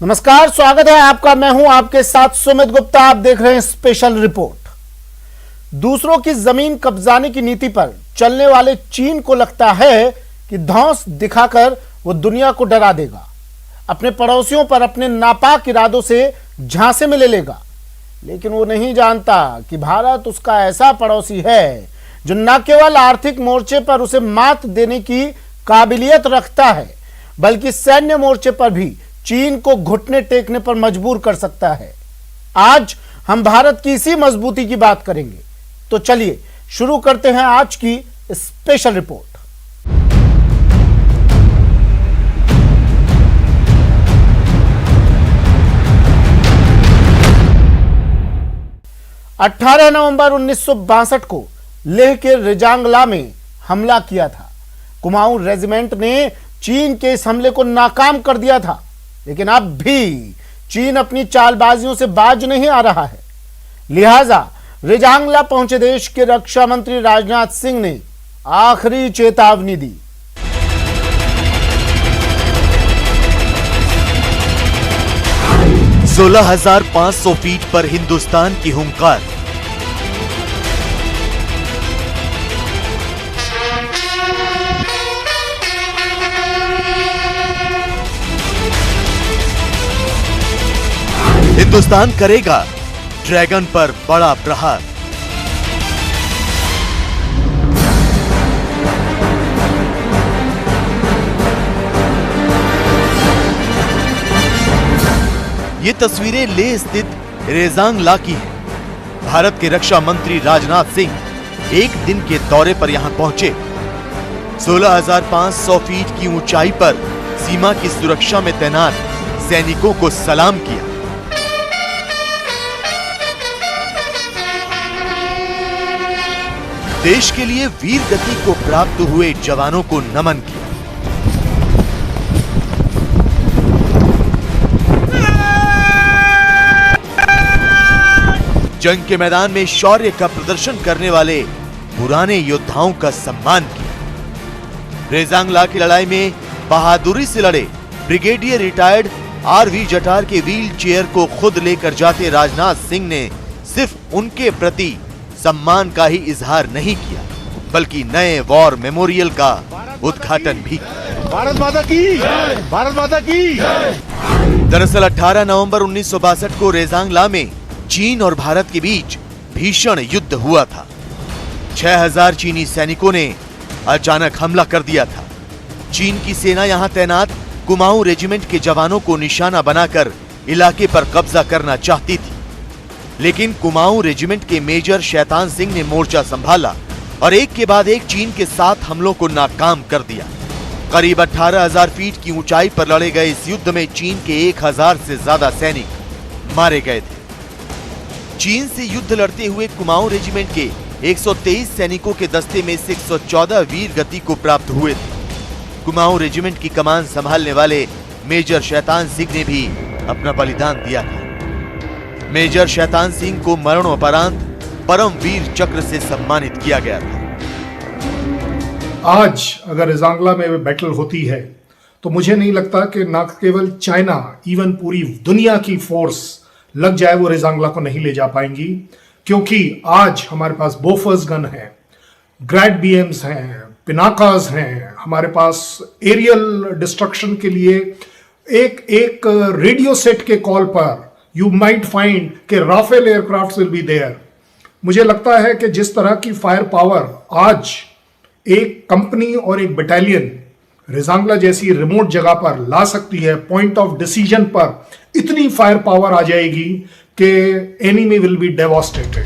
नमस्कार, स्वागत है आपका। मैं हूं आपके साथ सुमित गुप्ता। आप देख रहे हैं स्पेशल रिपोर्ट। दूसरों की जमीन कब्जाने की नीति पर चलने वाले चीन को लगता है कि धौंस दिखाकर वो दुनिया को डरा देगा, अपने पड़ोसियों पर अपने नापाक इरादों से झांसे में ले लेगा। लेकिन वो नहीं जानता कि भारत उसका ऐसा पड़ोसी है जो न केवल आर्थिक मोर्चे पर उसे मात देने की काबिलियत रखता है, बल्कि सैन्य मोर्चे पर भी चीन को घुटने टेकने पर मजबूर कर सकता है। आज हम भारत की इसी मजबूती की बात करेंगे। तो चलिए शुरू करते हैं आज की स्पेशल रिपोर्ट। नवंबर 1962 को लेह के रेजांगला में हमला किया था। कुमाऊं रेजिमेंट ने चीन के इस हमले को नाकाम कर दिया था, लेकिन अब भी चीन अपनी चालबाजियों से बाज नहीं आ रहा है। लिहाजा रेजांगला पहुंचे देश के रक्षा मंत्री राजनाथ सिंह ने आखिरी चेतावनी दी। सोलह 16,500 फीट पर हिंदुस्तान की हुंकार। हिंदुस्तान करेगा ड्रैगन पर बड़ा प्रहार। ये तस्वीरें लेह स्थित रेजांगला की हैं। भारत के रक्षा मंत्री राजनाथ सिंह एक दिन के दौरे पर यहां पहुंचे। 16,500 फीट की ऊंचाई पर सीमा की सुरक्षा में तैनात सैनिकों को सलाम किया। देश के लिए वीर गति को प्राप्त हुए जवानों को नमन किया। जंग के मैदान में शौर्य का प्रदर्शन करने वाले पुराने योद्धाओं का सम्मान किया। रेजांगला की लड़ाई में बहादुरी से लड़े ब्रिगेडियर रिटायर्ड आर.वी. जटार के व्हील चेयर को खुद लेकर जाते राजनाथ सिंह ने सिर्फ उनके प्रति सम्मान का ही इजहार नहीं किया, बल्कि नए वॉर मेमोरियल का उद्घाटन भी किया। भारत माता की, भारत माता की। दरअसल 18 नवंबर 1962 को रेजांगला में चीन और भारत के बीच भीषण युद्ध हुआ था। 6,000 चीनी सैनिकों ने अचानक हमला कर दिया था। चीन की सेना यहां तैनात कुमाऊं रेजिमेंट के जवानों को निशाना बनाकर इलाके पर कब्जा करना चाहती थी, लेकिन कुमाऊं रेजिमेंट के मेजर शैतान सिंह ने मोर्चा संभाला और एक के बाद एक चीन के 7 हमलों को नाकाम कर दिया। करीब 18,000 फीट की ऊंचाई पर लड़े गए इस युद्ध में चीन के 1,000 से ज्यादा सैनिक मारे गए थे। चीन से युद्ध लड़ते हुए कुमाऊं रेजिमेंट के 123 सैनिकों के दस्ते में से 114 वीर गति को प्राप्त हुए थे। कुमाऊं रेजिमेंट की कमान संभालने वाले मेजर शैतान सिंह ने भी अपना बलिदान दिया था। मेजर शैतान सिंह को मरणोपरांत परम वीर चक्र से सम्मानित किया गया था। आज अगर रेजांगला में बैटल होती है तो मुझे नहीं लगता कि ना केवल चाइना, इवन पूरी दुनिया की फोर्स लग जाए वो रेजांगला को नहीं ले जा पाएंगी, क्योंकि आज हमारे पास बोफर्स गन है, ग्रैड बीएम्स हैं, पिनाकास हैं, हमारे पास एरियल डिस्ट्रक्शन के लिए एक रेडियो सेट के कॉल पर यू माइट फाइंड कि Rafale aircraft will be there. मुझे लगता है कि जिस तरह की फायर पावर आज एक कंपनी और एक बटालियन रेजांगला जैसी रिमोट जगह पर ला सकती है, पॉइंट ऑफ डिसीजन पर इतनी फायर पावर आ जाएगी कि एनिमी विल बी डेवास्टेटेड।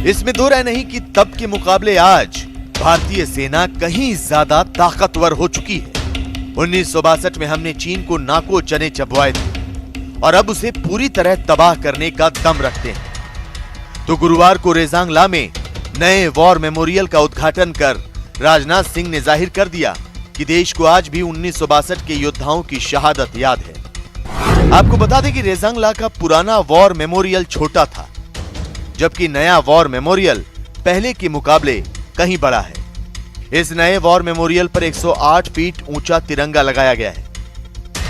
इसमें दो राय नहीं कि तब के मुकाबले आज भारतीय सेना कहीं ज्यादा ताकतवर हो चुकी है। 1962 में हमने चीन को नाको चने चबवाए थे और अब उसे पूरी तरह तबाह करने का दम रखते हैं। तो गुरुवार को रेजांगला में नए वॉर मेमोरियल का उद्घाटन कर राजनाथ सिंह ने जाहिर कर दिया कि देश को आज भी 1962 के योद्धाओं की शहादत याद है। आपको बता दें कि रेजांगला का पुराना वॉर मेमोरियल छोटा था, जबकि नया वॉर मेमोरियल पहले के मुकाबले कहीं बड़ा है। इस नए वॉर मेमोरियल पर 108 फीट ऊंचा तिरंगा लगाया गया है।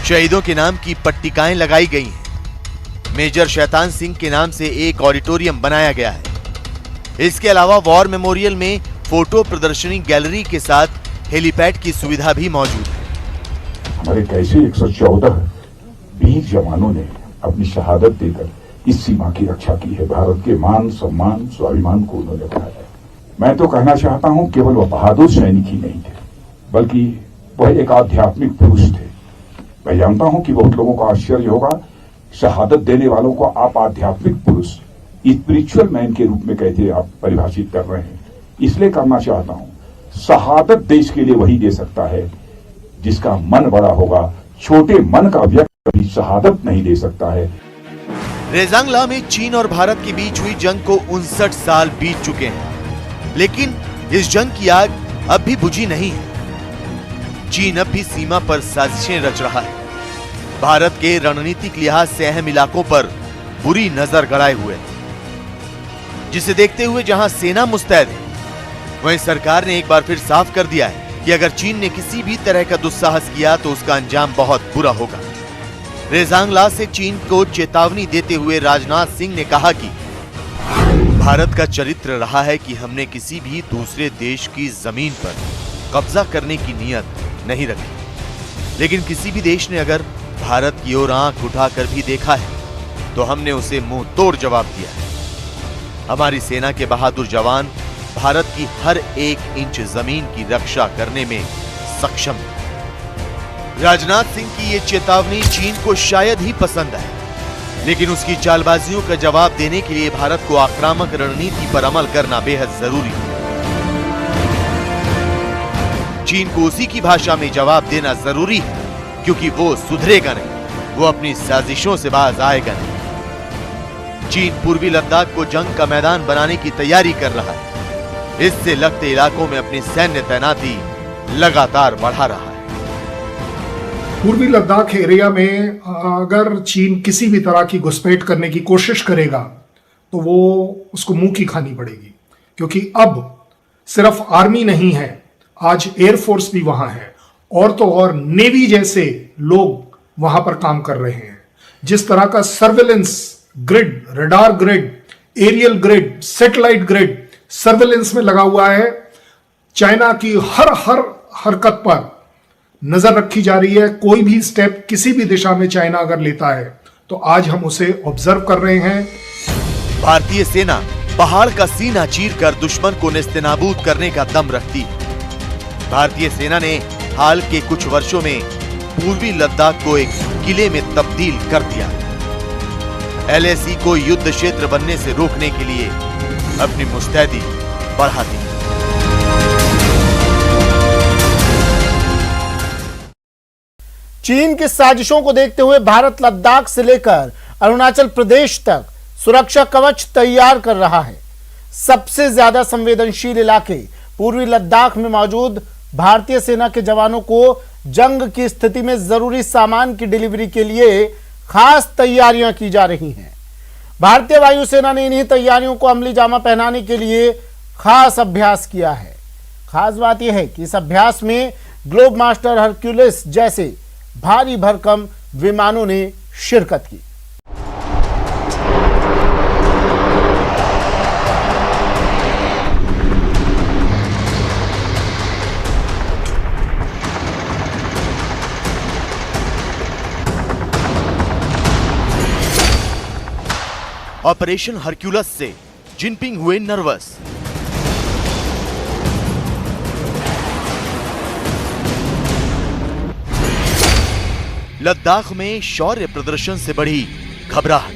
शहीदों के नाम की पट्टिकाएं लगाई गई हैं। मेजर शैतान सिंह के नाम से एक ऑडिटोरियम बनाया गया है। इसके अलावा वॉर मेमोरियल में फोटो प्रदर्शनी गैलरी के साथ हेलीपैड की सुविधा भी मौजूद है। हमारे कैसे 114 वीर जवानों ने अपनी शहादत देकर इस सीमा की रक्षा की है। भारत के मान, सम्मान, स्वाभिमान को उन्होंने बढ़ाया। मैं तो कहना चाहता हूं, केवल वह बहादुर सैनिक ही नहीं थे, बल्कि वह एक आध्यात्मिक पुरुष थे। मैं जानता हूं कि बहुत लोगों को आश्चर्य होगा, शहादत देने वालों को आप आध्यात्मिक पुरुष, स्पिरिचुअल मैन के रूप में कैसे आप परिभाषित कर रहे हैं। इसलिए करना चाहता हूं, शहादत देश के लिए वही दे सकता है जिसका मन बड़ा होगा। छोटे मन का व्यक्ति कभी शहादत नहीं दे सकता है। रेजांगला में चीन और भारत के बीच हुई जंग को 59 साल बीत चुके हैं, लेकिन इस जंग की आग अब भी बुझी नहीं है। चीन अब भी सीमा पर साजिशें रच रहा है। भारत के रणनीतिक लिहाज से अहम इलाकों पर बुरी नजर गड़ाए हुए है, जिसे देखते हुए जहां सेना मुस्तैद है, वहीं सरकार ने एक बार फिर साफ कर दिया है कि अगर चीन ने किसी भी तरह का दुस्साहस किया तो उसका अंजाम बहुत बुरा होगा। रेजांगला से चीन को चेतावनी देते हुए राजनाथ सिंह ने कहा कि भारत का चरित्र रहा है कि हमने किसी भी दूसरे देश की जमीन पर कब्जा करने की नियत नहीं रखी, लेकिन किसी भी देश ने अगर भारत की ओर आंख उठाकर भी देखा है तो हमने उसे मुंह तोड़ जवाब दिया है। हमारी सेना के बहादुर जवान भारत की हर एक इंच जमीन की रक्षा करने में सक्षम है। राजनाथ सिंह की ये चेतावनी चीन को शायद ही पसंद आए, लेकिन उसकी चालबाजियों का जवाब देने के लिए भारत को आक्रामक रणनीति पर अमल करना बेहद जरूरी है। चीन को उसी की भाषा में जवाब देना जरूरी है, क्योंकि वो सुधरेगा नहीं, वो अपनी साजिशों से बाज आएगा नहीं। चीन पूर्वी लद्दाख को जंग का मैदान बनाने की तैयारी कर रहा है। इससे लगते इलाकों में अपनी सैन्य तैनाती लगातार बढ़ा रहा है। पूर्वी लद्दाख एरिया में अगर चीन किसी भी तरह की घुसपैठ करने की कोशिश करेगा तो वो उसको मुंह की खानी पड़ेगी, क्योंकि अब सिर्फ आर्मी नहीं है, आज एयरफोर्स भी वहां है, और तो और नेवी जैसे लोग वहां पर काम कर रहे हैं। जिस तरह का surveillance grid, radar grid, aerial grid, satellite grid surveillance में लगा हुआ है, चाइना की हर हरकत पर नजर रखी जा रही है। कोई भी स्टेप किसी भी दिशा में चाइना अगर लेता है तो आज हम उसे ऑब्जर्व कर रहे हैं। भारतीय सेना पहाड़ का सीना चीरकर दुश्मन को नेस्तनाबूद करने का दम रखती है। भारतीय सेना ने हाल के कुछ वर्षों में पूर्वी लद्दाख को एक किले में तब्दील कर दिया। LAC को युद्ध क्षेत्र बनने से रोकने के लिए अपनी मुस्तैदी बढ़ा दी। चीन की साजिशों को देखते हुए भारत लद्दाख से लेकर अरुणाचल प्रदेश तक सुरक्षा कवच तैयार कर रहा है। सबसे ज्यादा संवेदनशील इलाके पूर्वी लद्दाख में मौजूद भारतीय सेना के जवानों को जंग की स्थिति में जरूरी सामान की डिलीवरी के लिए खास तैयारियां की जा रही हैं। भारतीय वायुसेना ने इन्हीं तैयारियों को अमली जामा पहनाने के लिए खास अभ्यास किया है। खास बात यह है कि इस अभ्यास में ग्लोब मास्टर हरक्यूलिस जैसे भारी भरकम विमानों ने शिरकत की। ऑपरेशन हरक्यूलस से जिनपिंग हुए नर्वस। लद्दाख में शौर्य प्रदर्शन से बढ़ी घबराहट।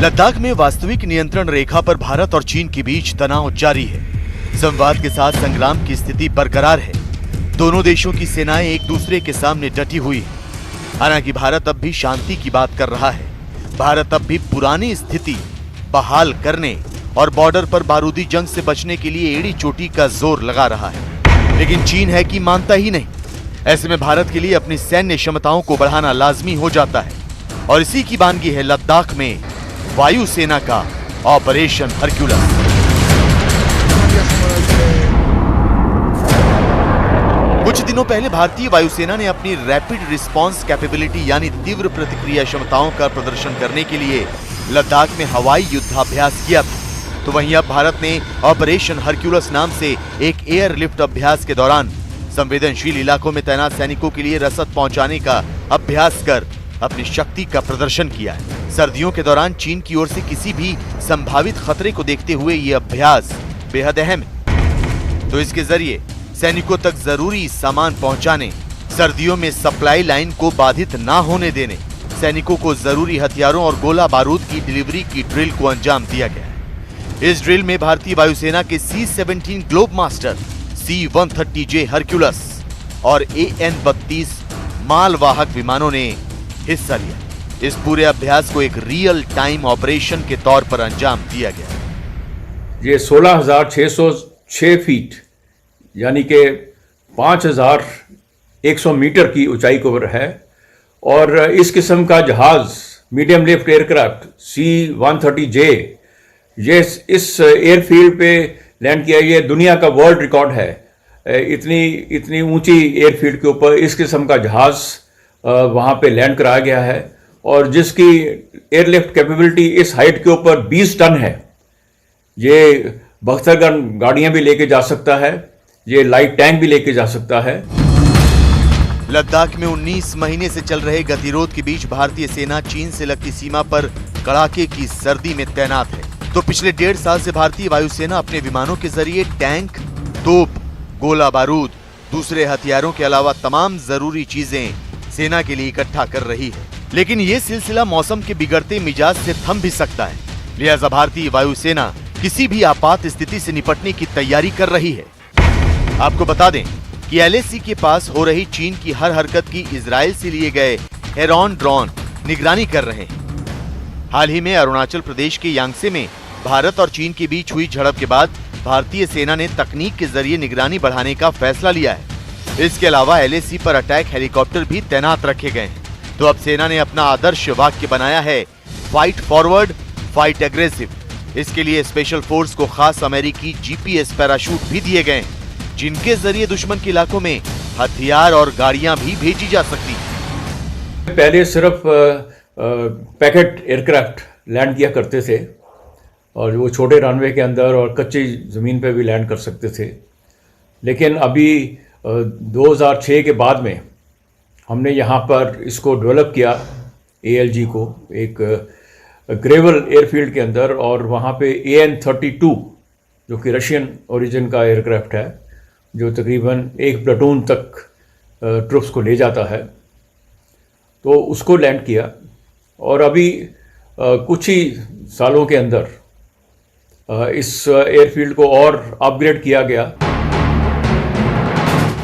लद्दाख में वास्तविक नियंत्रण रेखा पर भारत और चीन के बीच तनाव जारी है। संवाद के साथ संग्राम की स्थिति बरकरार है। दोनों देशों की सेनाएं एक दूसरे के सामने डटी हुई है। हालांकि भारत अब भी शांति की बात कर रहा है। भारत अब भी पुरानी स्थिति बहाल करने और बॉर्डर पर बारूदी जंग से बचने के लिए एड़ी चोटी का जोर लगा रहा है, लेकिन चीन है कि मानता ही नहीं। ऐसे में भारत के लिए अपनी सैन्य क्षमताओं को बढ़ाना लाजमी हो जाता है, और इसी की बानगी है लद्दाख में वायुसेना का ऑपरेशन हरक्यूलस। कुछ दिनों पहले भारतीय वायुसेना ने अपनी रैपिड रिस्पांस कैपेबिलिटी यानी तीव्र प्रतिक्रिया क्षमताओं का प्रदर्शन करने के लिए लद्दाख में हवाई युद्धाभ्यास किया था। तो वहीं अब भारत ने ऑपरेशन हरक्यूलस नाम से एक एयरलिफ्ट अभ्यास के दौरान संवेदनशील इलाकों में तैनात सैनिकों के लिए रसद पहुंचाने का अभ्यास कर अपनी शक्ति का प्रदर्शन किया है। सर्दियों के दौरान चीन की ओर से किसी भी संभावित खतरे को देखते हुए ये अभ्यास बेहद अहम है। तो इसके जरिए सैनिकों तक जरूरी सामान पहुंचाने, सर्दियों में सप्लाई लाइन को बाधित ना होने देने, सैनिकों को जरूरी हथियारों और गोला बारूद की डिलीवरी की ड्रिल को अंजाम दिया गया है। इस ड्रिल में भारतीय वायुसेना के C-17 globe master, C-130J Hercules और AN-32 मालवाहक विमानों ने हिस्सा लिया। इस पूरे अभ्यास को एक रियल टाइम ऑपरेशन के तौर पर अंजाम दिया गया। ये 16,606 फीट यानी कि 5,100 मीटर की ऊंचाई पर है और इस किस्म का जहाज मीडियम लिफ्ट एयरक्राफ्ट C-130J ये इस एयरफील्ड पे लैंड किया। ये दुनिया का वर्ल्ड रिकॉर्ड है। इतनी ऊंची एयरफील्ड के ऊपर इस किस्म का जहाज वहाँ पे लैंड कराया गया है और जिसकी एयरलिफ्ट कैपेबिलिटी इस हाइट के ऊपर 20 टन है। ये बख्तरगन गाड़ियां भी लेके जा सकता है, ये लाइट टैंक भी लेके जा सकता है। लद्दाख में 19 महीने से चल रहे गतिरोध के बीच भारतीय सेना चीन से लगती सीमा पर कड़ाके की सर्दी में तैनात है। तो पिछले 1.5 साल से भारतीय वायुसेना अपने विमानों के जरिए टैंक, तोप, गोला बारूद, दूसरे हथियारों के अलावा तमाम जरूरी चीजें सेना के लिए इकट्ठा कर रही है। लेकिन ये सिलसिला मौसम के बिगड़ते मिजाज से थम भी सकता है। लिहाजा भारतीय वायुसेना किसी भी आपात स्थिति से निपटने की तैयारी कर रही है। आपको बता दें कि LAC के पास हो रही चीन की हर हरकत की इजराइल से लिए गए हेरॉन ड्रोन निगरानी कर रहे हैं। हाल ही में अरुणाचल प्रदेश के यांगसे में भारत और चीन के बीच हुई झड़प के बाद भारतीय सेना ने तकनीक के जरिए निगरानी बढ़ाने का फैसला लिया है। इसके अलावा LAC पर अटैक हेलीकॉप्टर भी तैनात रखे गए हैं। तो अब सेना ने अपना आदर्श वाक्य बनाया है, फाइट फॉरवर्ड, फाइट एग्रेसिव। इसके लिए स्पेशल फोर्स को खास अमेरिकी GPS पैराशूट भी दिए गए हैं, जिनके जरिए दुश्मन के इलाकों में हथियार और गाड़ियां भी भेजी जा सकती हैं। पहले सिर्फ पैकेट एयरक्राफ्ट लैंड किया करते थे और वो छोटे रनवे के अंदर और कच्ची ज़मीन पे भी लैंड कर सकते थे। लेकिन अभी 2006 के बाद में हमने यहाँ पर इसको डेवलप किया, ALG को एक ग्रेवल एयरफील्ड के अंदर, और वहाँ पे AN-32 जो कि रशियन ओरिजिन का एयरक्राफ्ट है, जो तकरीबन 1 प्लाटून तक ट्रुप्स को ले जाता है, तो उसको लैंड किया। और अभी कुछ ही सालों के अंदर इस एयरफील्ड को और अपग्रेड किया गया।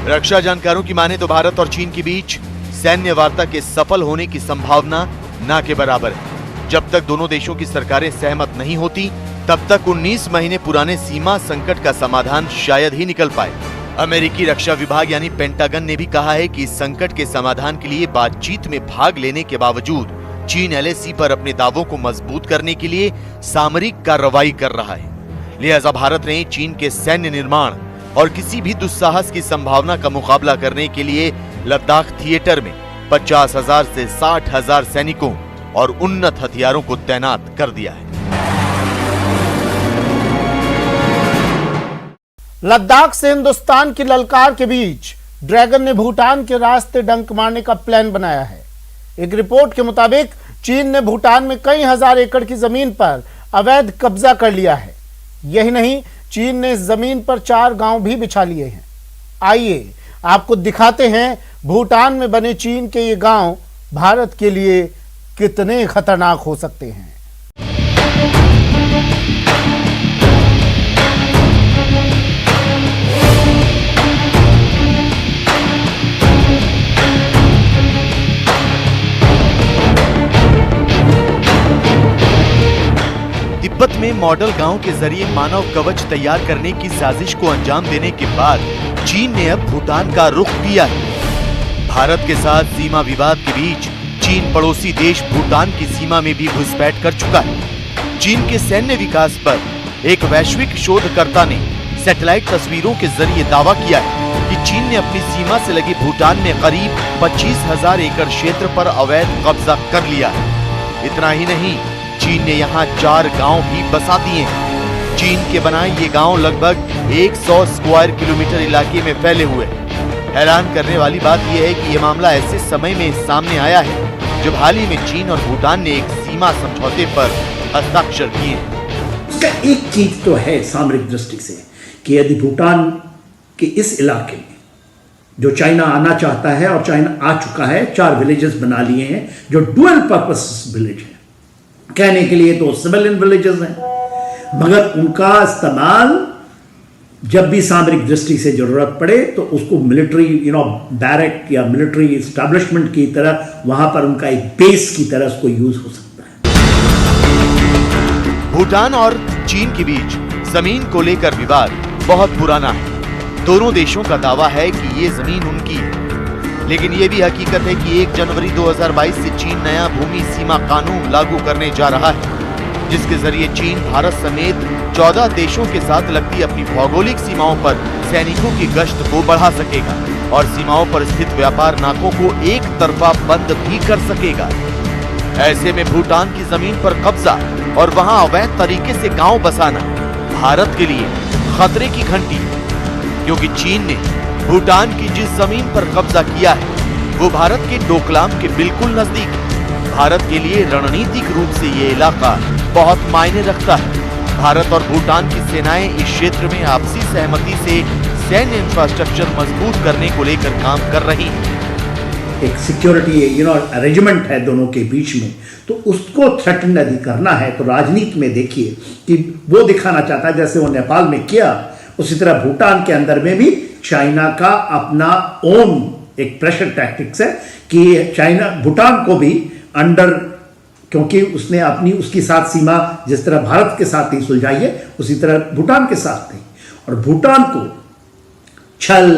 रक्षा जानकारों की माने तो भारत और चीन के बीच सैन्य वार्ता के सफल होने की संभावना ना के बराबर है। जब तक दोनों देशों की सरकारें सहमत नहीं होती, तब तक 19 महीने पुराने सीमा संकट का समाधान शायद ही निकल पाए। अमेरिकी रक्षा विभाग यानी पेंटागन ने भी कहा है कि इस संकट के समाधान के लिए बातचीत में भाग लेने के बावजूद चीन LAC पर अपने दावों को मजबूत करने के लिए सामरिक कार्रवाई कर रहा है। लिहाजा भारत ने चीन के सैन्य निर्माण और किसी भी दुस्साहस की संभावना का मुकाबला करने के लिए लद्दाख थिएटर में 50,000 से 60,000 सैनिकों और उन्नत हथियारों को तैनात कर दिया है। लद्दाख से हिंदुस्तान की ललकार के बीच ड्रैगन ने भूटान के रास्ते डंक मारने का प्लान बनाया है। एक रिपोर्ट के मुताबिक चीन ने भूटान में कई हजार एकड़ की जमीन पर अवैध कब्जा कर लिया है। यही नहीं, चीन ने इस जमीन पर 4 गांव भी बिछा लिए हैं। आइए आपको दिखाते हैं भूटान में बने चीन के ये गांव भारत के लिए कितने खतरनाक हो सकते हैं। तिब्बत में मॉडल गांव के जरिए मानव कवच तैयार करने की साजिश को अंजाम देने के बाद चीन ने अब भूटान का रुख किया है। भारत के साथ सीमा विवाद के बीच चीन पड़ोसी देश भूटान की सीमा में भी घुसपैठ कर चुका है। चीन के सैन्य विकास पर एक वैश्विक शोधकर्ता ने सैटेलाइट तस्वीरों के जरिए दावा किया है कि चीन ने अपनी सीमा से लगे भूटान में करीब 25,000 एकड़ क्षेत्र पर अवैध कब्जा कर लिया है। इतना ही नहीं, चीन ने यहाँ 4 गांव भी बसा दिए हैं। चीन के बनाए ये गांव लगभग 100 स्क्वायर किलोमीटर इलाके में फैले हुए हैं। हैरान करने वाली बात यह है कि यह मामला ऐसे समय में सामने आया है जब हाल ही में चीन और भूटान ने एक सीमा समझौते पर हस्ताक्षर किए हैं। उसका एक चीज तो है सामरिक दृष्टि से कि यदि भूटान के इस इलाके में जो चाइना आना चाहता है और चाइना आ चुका है, 4 विलेजेस बना लिए हैं जो डुअल पर्पस विलेज है। कहने के लिए तो सिविलियन विलेजेस हैं, मगर उनका इस्तेमाल जब भी सामरिक दृष्टि से जरूरत पड़े तो उसको मिलिट्री बैरक या मिलिट्री एस्टैब्लिशमेंट की तरह वहां पर उनका एक बेस की तरह उसको यूज हो सकता है। भूटान और चीन के बीच जमीन को लेकर विवाद बहुत पुराना है। दोनों देशों का दावा है कि ये जमीन उनकी है, लेकिन ये भी हकीकत है कि 1 जनवरी 2022 से चीन नया भूमि सीमा कानून लागू करने जा रहा है, जिसके जरिए चीन भारत समेत 14 देशों के साथ लगती अपनी भौगोलिक सीमाओं पर सैनिकों की गश्त को बढ़ा सकेगा और सीमाओं पर स्थित व्यापार नाकों को एक तरफा बंद भी कर सकेगा। ऐसे में भूटान की जमीन पर कब्जा और वहां अवैध तरीके से गांव बसाना भारत के लिए खतरे की घंटी है, क्योंकि चीन ने भूटान की जिस जमीन पर कब्जा किया है वो भारत के डोकलाम के बिल्कुल नजदीक है। भारत के लिए रणनीतिक रूप से ये इलाका बहुत मायने रखता है। भारत और भूटान की सेनाएं इस क्षेत्र में आपसी सहमति से सैन्य इंफ्रास्ट्रक्चर मजबूत करने को लेकर काम कर रही है। एक सिक्योरिटी अरेंजमेंट है दोनों के बीच में, तो उसको थ्रेटन यदि करना है तो राजनीति में देखिए कि वो दिखाना चाहता है जैसे वो नेपाल में किया, उसी तरह भूटान के अंदर में भी चाइना का अपना ओन एक प्रेशर टैक्टिक्स है कि चाइना भूटान को भी अंडर, क्योंकि उसने अपनी उसकी साथ सीमा जिस तरह भारत के साथ नहीं सुलझाई है उसी तरह भूटान के साथ नहीं, और भूटान को छल,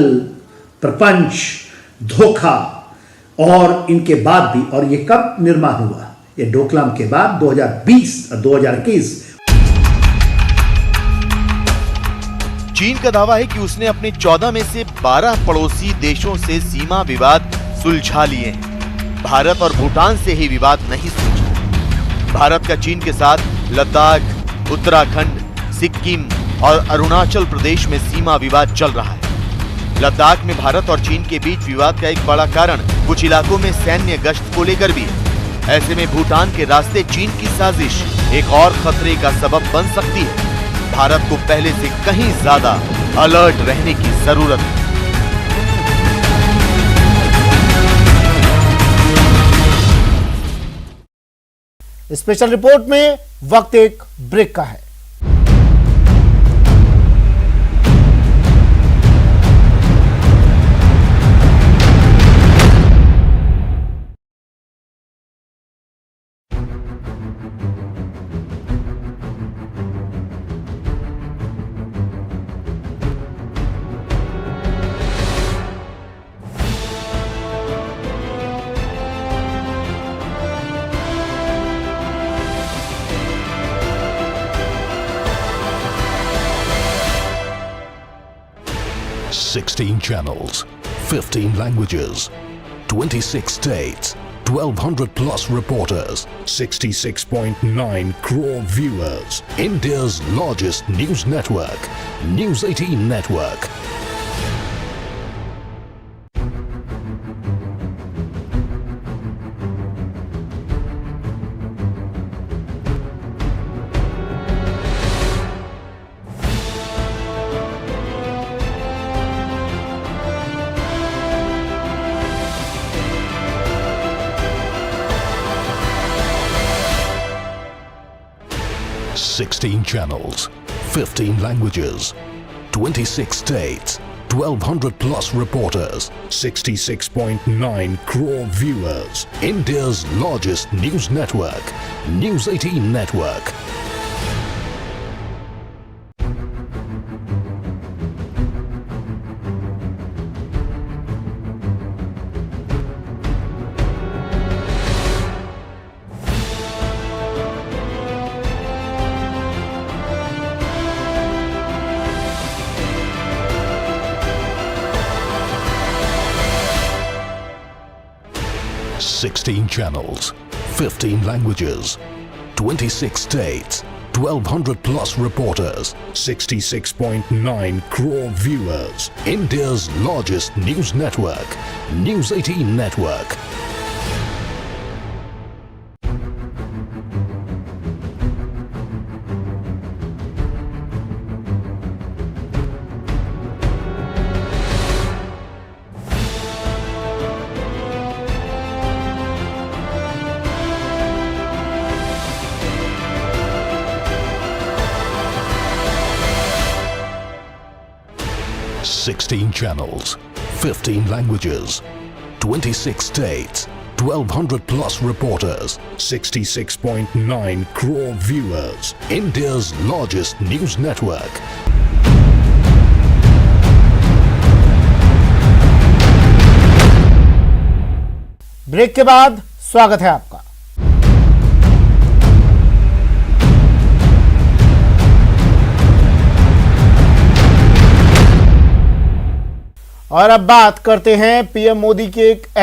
प्रपंच, धोखा और इनके बाद भी, और ये कब निर्माण हुआ, ये डोकलाम के बाद 2020 और 2021। चीन का दावा है कि उसने अपने 14 में से 12 पड़ोसी देशों से सीमा विवाद सुलझा लिए हैं। भारत और भूटान से ही विवाद नहीं सुलझा। भारत का चीन के साथ लद्दाख, उत्तराखंड, सिक्किम और अरुणाचल प्रदेश में सीमा विवाद चल रहा है। लद्दाख में भारत और चीन के बीच विवाद का एक बड़ा कारण कुछ इलाकों में सैन्य गश्त को लेकर भी है। ऐसे में भूटान के रास्ते चीन की साजिश एक और खतरे का सबब बन सकती है। भारत को पहले से कहीं ज्यादा अलर्ट रहने की जरूरत है। स्पेशल रिपोर्ट में वक्त एक ब्रेक का है। Sixteen channels, 15 languages, 26 states, 1,200 plus reporters, 66.9 crore viewers. India's largest news network, News 18 Network. Sixteen channels, 15 languages, 26 states, 1,200 plus reporters, 66.9 crore viewers. India's largest news network, News 18 Network. 16 channels, 15 languages, 26 states, 1200 plus reporters, 66.9 crore viewers. India's largest news network, News 18 Network. Sixteen channels, 15 languages, 26 states, 1200 plus reporters, 66.9 crore viewers. India's largest news network. Break के बाद स्वागत है आपका। और अब बात करते हैं पीएम मोदी की एक अहम